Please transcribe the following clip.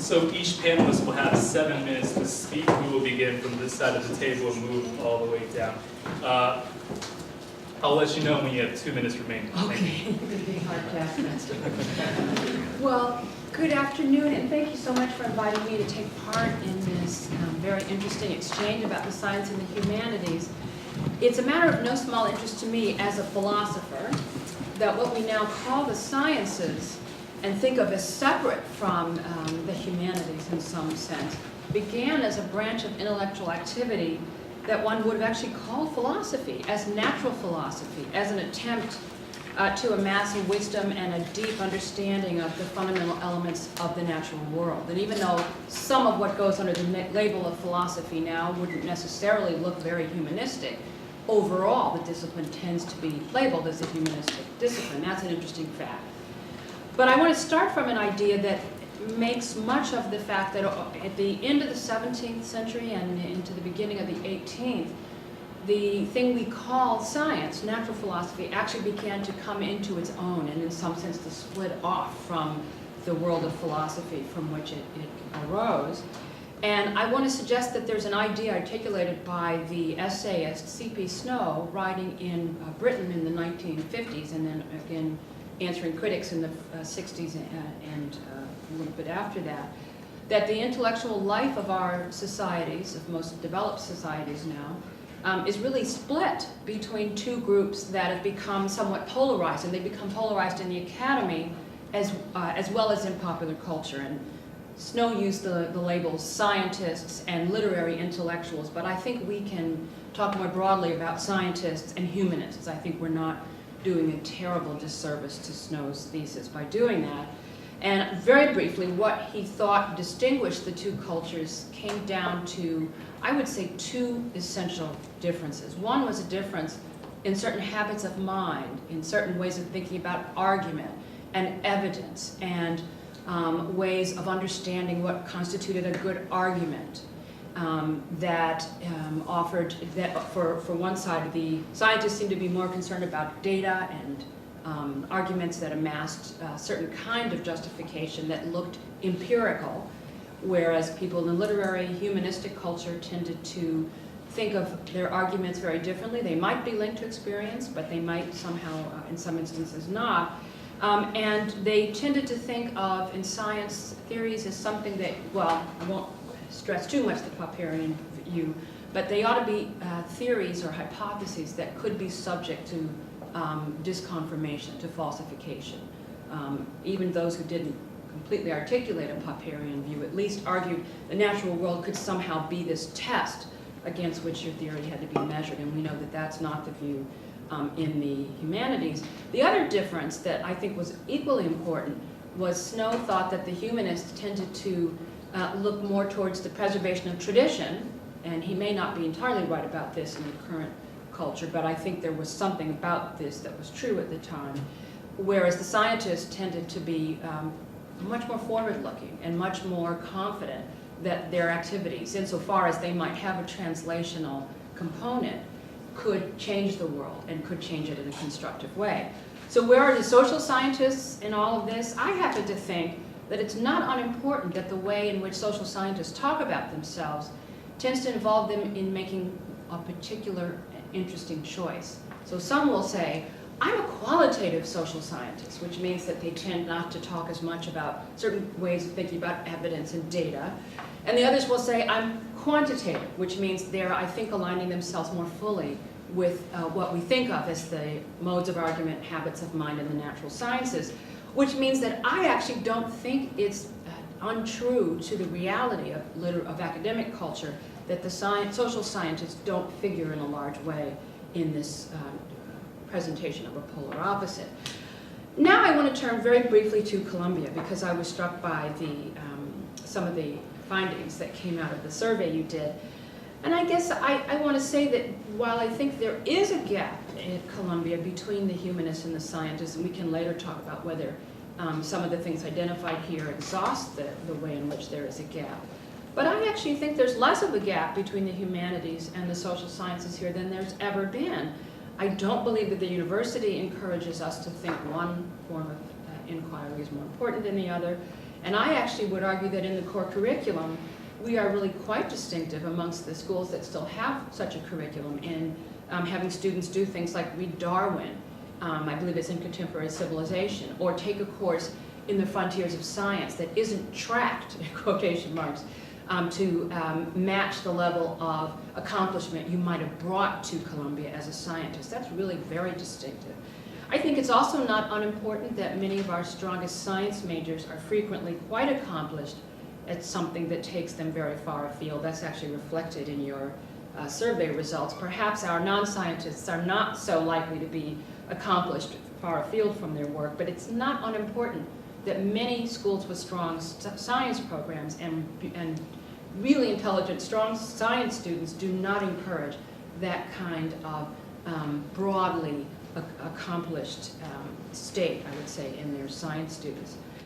So each panelist will have 7 minutes to speak. We will begin from this side of the table and move all the way down. I'll let you know when you have 2 minutes remaining. Okay. Well, good afternoon, and thank you so much for inviting me to take part in this very interesting exchange about the science and the humanities. It's a matter of no small interest to me as a philosopher that what we now call the sciences and think of as separate from the humanities in some sense, began as a branch of intellectual activity that one would have actually called philosophy, as natural philosophy, as an attempt to amass a wisdom and a deep understanding of the fundamental elements of the natural world. And even though some of what goes under the label of philosophy now wouldn't necessarily look very humanistic, overall the discipline tends to be labeled as a humanistic discipline. That's an interesting fact. But I want to start from an idea that makes much of the fact that at the end of the 17th century and into the beginning of the 18th, the thing we call science, natural philosophy, actually began to come into its own and in some sense to split off from the world of philosophy from which it arose. And I want to suggest that there's an idea articulated by the essayist C.P. Snow, writing in Britain in the 1950s and then again answering critics in the 60s and a little bit after that, that the intellectual life of our societies, of most developed societies now, is really split between two groups that have become somewhat polarized, and they become polarized in the academy as well as in popular culture. And Snow used the labels scientists and literary intellectuals, but I think we can talk more broadly about scientists and humanists. I think we're not doing a terrible disservice to Snow's thesis by doing that. And very briefly, what he thought distinguished the two cultures came down to, I would say, two essential differences. One was a difference in certain habits of mind, in certain ways of thinking about argument and evidence, and ways of understanding what constituted a good argument. That offered that for one side, the scientists seemed to be more concerned about data and arguments that amassed a certain kind of justification that looked empirical, whereas people in the literary humanistic culture tended to think of their arguments very differently. They might be linked to experience, but they might somehow, in some instances, not. And they tended to think of, in science, theories as something that, well, I won't stress too much the Popperian view, but they ought to be theories or hypotheses that could be subject to disconfirmation, to falsification. Even those who didn't completely articulate a Popperian view at least argued the natural world could somehow be this test against which your theory had to be measured, and we know that that's not the view in the humanities. The other difference that I think was equally important was Snow thought that the humanists tended to look more towards the preservation of tradition, and he may not be entirely right about this in the current culture, but I think there was something about this that was true at the time, whereas the scientists tended to be much more forward-looking and much more confident that their activities, insofar as they might have a translational component, could change the world and could change it in a constructive way. So where are the social scientists in all of this? I happen to think that it's not unimportant that the way in which social scientists talk about themselves tends to involve them in making a particular interesting choice. So some will say, I'm a qualitative social scientist, which means that they tend not to talk as much about certain ways of thinking about evidence and data. And the others will say, I'm quantitative, which means they're, I think, aligning themselves more fully with what we think of as the modes of argument, habits of mind, and the natural sciences, which means that I actually don't think it's untrue to the reality of academic culture that the social scientists don't figure in a large way in this presentation of a polar opposite. Now I want to turn very briefly to Columbia, because I was struck by some of the findings that came out of the survey you did. And I guess I want to say that while I think there is a gap at Columbia between the humanists and the scientists, and we can later talk about whether some of the things identified here exhaust the way in which there is a gap. But I actually think there's less of a gap between the humanities and the social sciences here than there's ever been. I don't believe that the university encourages us to think one form of inquiry is more important than the other. And I actually would argue that in the core curriculum, we are really quite distinctive amongst the schools that still have such a curriculum in having students do things like read Darwin, I believe it's in Contemporary Civilization, or take a course in the frontiers of science that isn't tracked, in quotation marks, to match the level of accomplishment you might have brought to Columbia as a scientist. That's really very distinctive. I think it's also not unimportant that many of our strongest science majors are frequently quite accomplished at something that takes them very far afield. That's actually reflected in your survey results. Perhaps our non-scientists are not so likely to be accomplished far afield from their work, but it's not unimportant that many schools with strong science programs and really intelligent, strong science students do not encourage that kind of broadly accomplished state, I would say, in their science students.